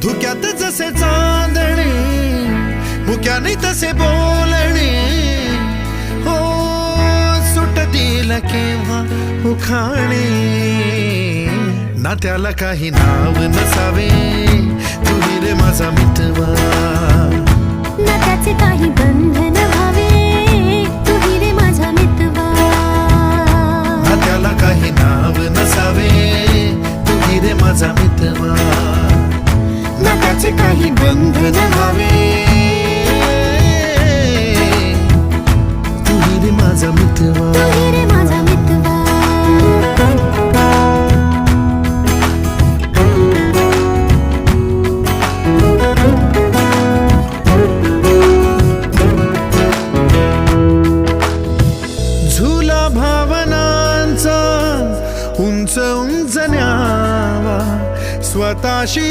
धुक्यात जसे चांदणे मुक्याने तसे बोलणे हो सुटतील केव्हा उखाणे ना त्याला काही नाव नसावे तुही रे माझा मितवा ना त्याचे काही बंधन व्हावे तुही रे माझा मितवा ना त्याला काही नाव नसावे तुही रे माझा मितवा ना त्याचे काही बंधन व्हावे तुही रे माझा मितवा तुही रे माझा मितवा झुला भावनांचा उंच उंच न्यावा स्वतःशी